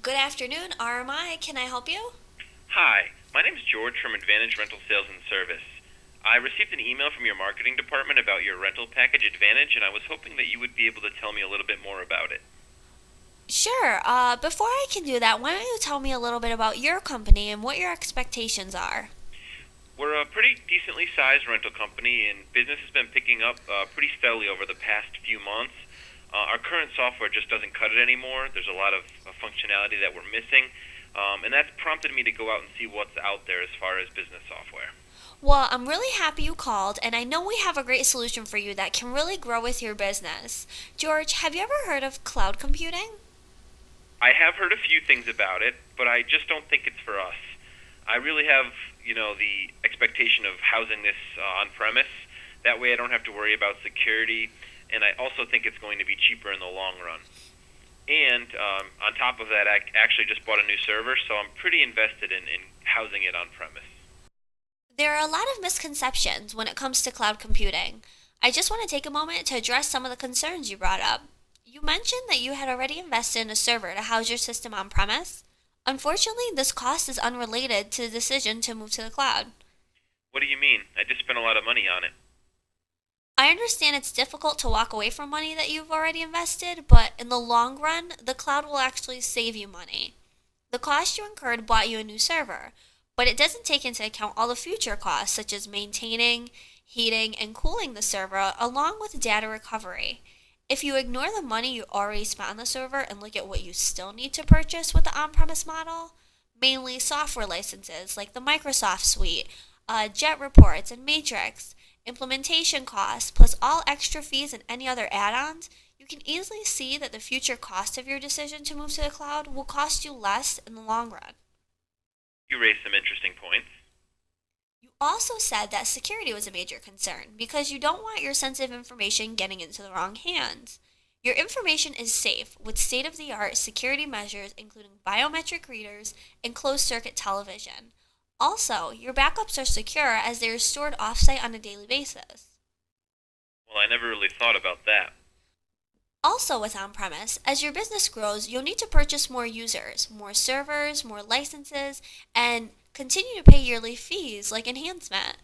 Good afternoon, RMI. Can I help you? Hi, my name is George from Advantage Rental Sales and Service. I received an email from your marketing department about your rental package Advantage, and I was hoping that you would be able to tell me a little bit more about it. Sure. Before I can do that, why don't you tell me a little bit about your company and what your expectations are? We're a pretty decently sized rental company, and business has been picking up pretty steadily over the past few months. Our current software just doesn't cut it anymore. There's a lot of functionality that we're missing, and that's prompted me to go out and see what's out there as far as business software. Well, I'm really happy you called, and I know we have a great solution for you that can really grow with your business. George, have you ever heard of cloud computing? I have heard a few things about it, but I just don't think it's for us. I really have, the expectation of housing this on premise. That way I don't have to worry about security, and I also think it's going to be cheaper in the long run. And on top of that, I actually just bought a new server, so I'm pretty invested in housing it on premise. There are a lot of misconceptions when it comes to cloud computing. I just want to take a moment to address some of the concerns you brought up. You mentioned that you had already invested in a server to house your system on premise. Unfortunately, this cost is unrelated to the decision to move to the cloud. What do you mean? I just spent a lot of money on it. I understand it's difficult to walk away from money that you've already invested, but in the long run, the cloud will actually save you money. The cost you incurred bought you a new server, but it doesn't take into account all the future costs, such as maintaining, heating, and cooling the server, along with data recovery. If you ignore the money you already spent on the server and look at what you still need to purchase with the on premise model, mainly software licenses like the Microsoft Suite, Jet Reports, and Matrix, implementation costs, plus all extra fees and any other add ons, you can easily see that the future cost of your decision to move to the cloud will cost you less in the long run. You raised some interesting points. You also said that security was a major concern because you don't want your sensitive information getting into the wrong hands. Your information is safe with state of the art security measures, including biometric readers and closed circuit television. Also, your backups are secure as they are stored offsite on a daily basis. Well, I never really thought about that. Also, with on premise, as your business grows, you'll need to purchase more users, more servers, more licenses, and continue to pay yearly fees like enhancement.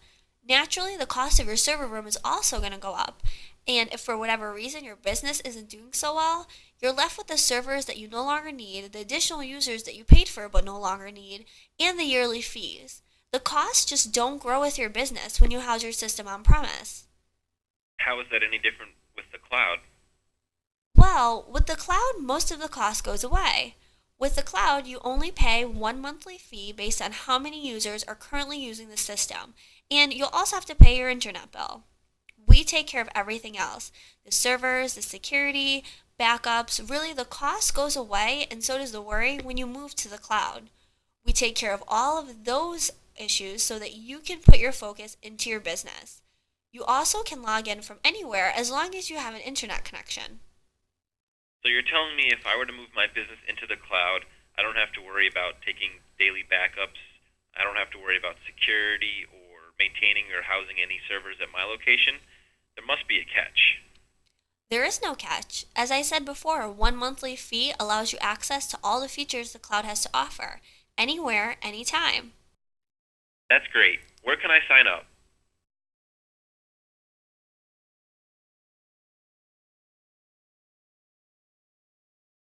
Naturally, the cost of your server room is also going to go up. And if for whatever reason your business isn't doing so well, you're left with the servers that you no longer need, the additional users that you paid for but no longer need, and the yearly fees. The costs just don't grow with your business when you house your system on premise. How is that any different with the cloud? Well, with the cloud, most of the cost goes away. With the cloud, you only pay one monthly fee based on how many users are currently using the system, and you'll also have to pay your internet bill. We take care of everything else, the servers, the security, backups. Really, the cost goes away, and so does the worry when you move to the cloud. We take care of all of those issues so that you can put your focus into your business. You also can log in from anywhere as long as you have an internet connection. So you're telling me if I were to move my business into the cloud, I don't have to worry about taking daily backups. I don't have to worry about security or maintaining or housing any servers at my location. There must be a catch. There is no catch. As I said before, one monthly fee allows you access to all the features the cloud has to offer, anywhere, anytime. That's great. Where can I sign up?